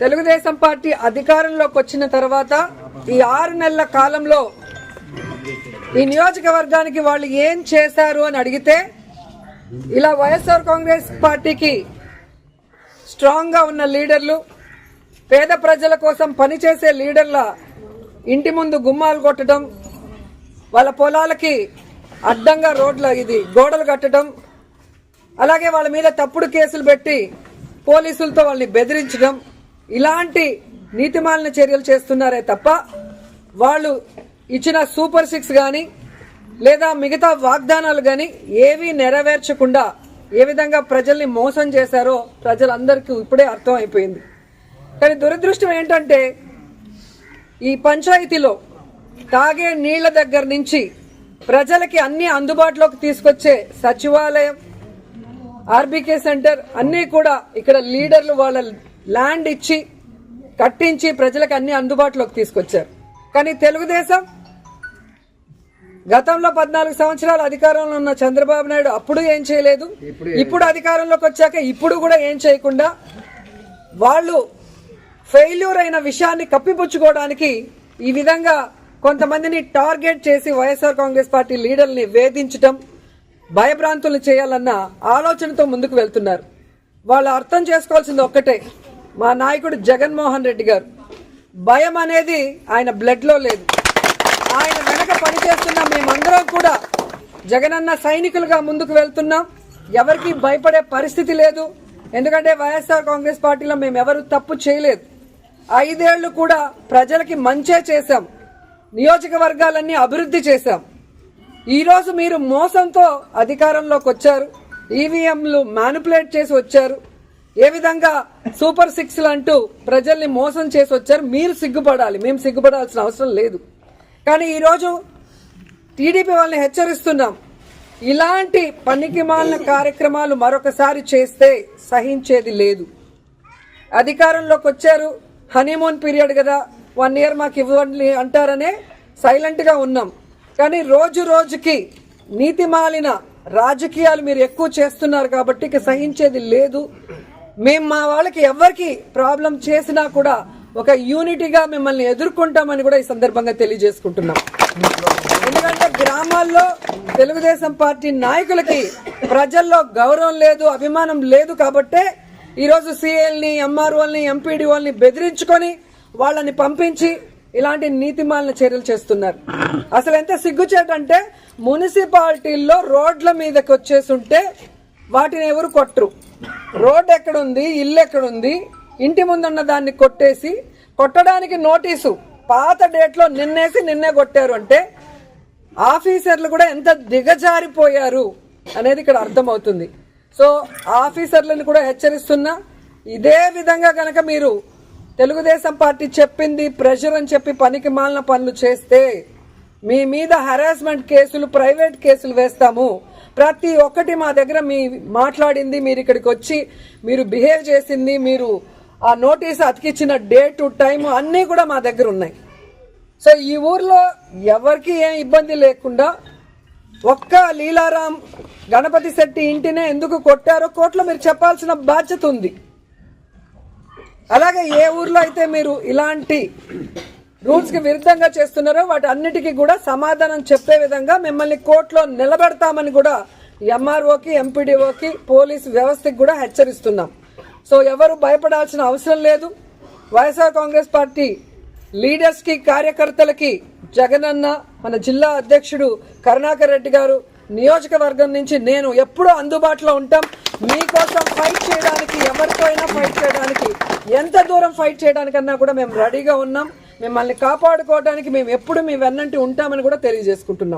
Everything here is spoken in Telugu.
తెలుగుదేశం పార్టీ అధికారంలోకి వచ్చిన తర్వాత ఈ 6 నెలల కాలంలో ఈ నియోజకవర్గానికి వాళ్ళు ఏం చేశారు అని అడిగితే ఇలా వైఎస్ఆర్ కాంగ్రెస్ పార్టీకి స్ట్రాంగ్ గా ఉన్న లీడర్లు, పేద ప్రజల కోసం పనిచేసే లీడర్ల ఇంటి ముందు గుమ్మాలు కొట్టడం, వాళ్ళ పొలాలకి అడ్డంగా గోడలు కట్టడం, అలాగే వాళ్ళ మీద తప్పుడు కేసులు పెట్టి పోలీసులతో వాళ్ళని బెదిరించడం, ఇలాంటి నీతిమాలిన చర్యలు చేస్తున్నారే తప్ప వాళ్ళు ఇచ్చిన సూపర్ 6 గాని లేదా మిగతా వాగ్దానాలు గాని ఏవీ నెరవేర్చకుండా ఏ విధంగా ప్రజల్ని మోసం చేశారో ప్రజలందరికీ ఇప్పుడే అర్థం అయిపోయింది. కానీ దురదృష్టం ఏంటంటే ఈ పంచాయతీలో తాగే నీళ్ల దగ్గర నుంచి ప్రజలకి అన్ని అందుబాటులోకి తీసుకొచ్చే సచివాలయం, ఆర్బీకే సెంటర్ అన్నీ కూడా ఇక్కడ లీడర్లు వాళ్ళ ల్యాండ్ ఇచ్చి కట్టించి ప్రజలకు అన్ని అందుబాటులోకి తీసుకొచ్చారు. కానీ తెలుగుదేశం గతంలో 14 సంవత్సరాలు అధికారంలో ఉన్న చంద్రబాబు నాయుడు అప్పుడు ఏం చేయలేదు, ఇప్పుడు అధికారంలోకి వచ్చాక ఇప్పుడు కూడా ఏం చేయకుండా వాళ్ళు ఫెయిల్యూర్ అయిన విషయాన్ని కప్పిపుచ్చుకోవడానికి ఈ విధంగా కొంతమందిని టార్గెట్ చేసి వైఎస్ఆర్ కాంగ్రెస్ పార్టీ లీడర్ని వేధించడం, భయభ్రాంతులు చేయాలన్న ఆలోచనతో ముందుకు వెళ్తున్నారు. వాళ్ళు అర్థం చేసుకోవాల్సింది ఒక్కటే, మా నాయకుడు జగన్మోహన్ రెడ్డి గారు భయం అనేది ఆయన బ్లడ్ లో లేదు. ఆయన వెనక పనిచేస్తున్న మేమందరం కూడా జగనన్న సైనికులుగా ముందుకు వెళ్తున్నాం. ఎవరికి భయపడే పరిస్థితి లేదు. ఎందుకంటే వైఎస్ఆర్ కాంగ్రెస్ పార్టీలో మేము ఎవరు తప్పు చేయలేదు. 5 ఏళ్లు కూడా ప్రజలకి మంచే చేశాం, నియోజకవర్గాలన్నీ అభివృద్ధి చేశాం. ఈ రోజు మీరు మోసంతో అధికారంలోకి వచ్చారు, ఈవీఎంలు మ్యానిపులేట్ చేసి వచ్చారు, ఏ విధంగా సూపర్ 6 అంటూ ప్రజల్ని మోసం చేసి వచ్చారు. మీరు సిగ్గుపడాలి, మేము సిగ్గుపడాల్సిన అవసరం లేదు. కానీ ఈరోజు టీడీపీ వాళ్ళని హెచ్చరిస్తున్నాం, ఇలాంటి పనికిమాలిన కార్యక్రమాలు మరొకసారి చేస్తే సహించేది లేదు. అధికారంలోకి వచ్చారు, హనీమూన్ పీరియడ్ కదా, 1 ఇయర్ మాకు ఇవ్వండి అంటారనే సైలెంట్ గా ఉన్నాం. కానీ రోజు రోజుకి నీతిమాలిన రాజకీయాలు మీరు ఎక్కువ చేస్తున్నారు కాబట్టి ఇక సహించేది లేదు. మేము మా వాళ్ళకి ఎవరికి ప్రాబ్లం చేసినా కూడా ఒక యూనిటీగా మిమ్మల్ని ఎదుర్కొంటామని కూడా ఈ సందర్భంగా తెలియజేసుకుంటున్నాం. ఎందుకంటే గ్రామాల్లో తెలుగుదేశం పార్టీ నాయకులకి ప్రజల్లో గౌరవం లేదు, అభిమానం లేదు కాబట్టే ఈరోజు సీఎల్ని, ఎంఆర్ఓల్ని, ఎంపీడీఓల్ని బెదిరించుకొని వాళ్ళని పంపించి ఇలాంటి నీతిమాలిన చర్యలు చేస్తున్నారు. అసలు ఎంత సిగ్గుచేటంటే మున్సిపాలిటీల్లో రోడ్ల మీదకి వచ్చేస్తుంటే వాటిని ఎవరు కొట్టరు. రోడ్ ఎక్కడుంది, ఇల్లు ఎక్కడుంది, ఇంటి ముందున్న దాన్ని కొట్టేసి కొట్టడానికి నోటీసు పాత డేట్లో నిన్నే కొట్టారు అంటే ఆఫీసర్లు కూడా ఎంత దిగజారిపోయారు అనేది ఇక్కడ అర్థమవుతుంది. సో ఆఫీసర్లను కూడా హెచ్చరిస్తున్నా, ఇదే విధంగా కనుక మీరు తెలుగుదేశం పార్టీ చెప్పింది ప్రెషర్ అని చెప్పి పనికి మాలిన పనులు చేస్తే మీ మీద హరాస్మెంట్ కేసులు, ప్రైవేట్ కేసులు వేస్తాము. ప్రతి ఒక్కటి మా దగ్గర మీ మాట్లాడింది, మీరు ఇక్కడికి వచ్చి మీరు బిహేవ్ చేసింది, మీరు ఆ నోటీస్ అతికిచ్చిన డేటు, టైము అన్నీ కూడా మా దగ్గర ఉన్నాయి. సో ఈ ఊర్లో ఎవరికి ఏం ఇబ్బంది లేకుండా ఒక్క లీలారాం గణపతి శెట్టి ఇంటినే ఎందుకు కొట్టారో కోర్టులో మీరు చెప్పాల్సిన బాధ్యత ఉంది. అలాగే ఏ ఊర్లో అయితే మీరు ఇలాంటి రూల్స్ కి విరుద్ధంగా చేస్తున్నారో వాటి అన్నిటికీ కూడా సమాధానం చెప్పే విధంగా మిమ్మల్ని కోర్టులో నిలబెడతామని కూడా ఎంఆర్ఓకి, ఎంపీడీఓకి, పోలీసు వ్యవస్థకి కూడా హెచ్చరిస్తున్నాం. సో ఎవరు భయపడాల్సిన అవసరం లేదు. వైఎస్ఆర్ కాంగ్రెస్ పార్టీ లీడర్స్ కి, కార్యకర్తలకి జగనన్న, మన జిల్లా అధ్యక్షుడు కరుణాకర్ రెడ్డి గారు, నియోజకవర్గం నుంచి నేను ఎప్పుడూ అందుబాటులో ఉంటాం. మీకోసం ఫైట్ చేయడానికి, ఎవరితో అయినా ఫైట్ చేయడానికి, ఎంత దూరం ఫైట్ చేయడానికన్నా కూడా మేము రెడీగా ఉన్నాం. మిమ్మల్ని కాపాడుకోవడానికి మేము ఎప్పుడు మీ వెన్నంటి ఉంటామని కూడా తెలియజేసుకుంటున్నాం.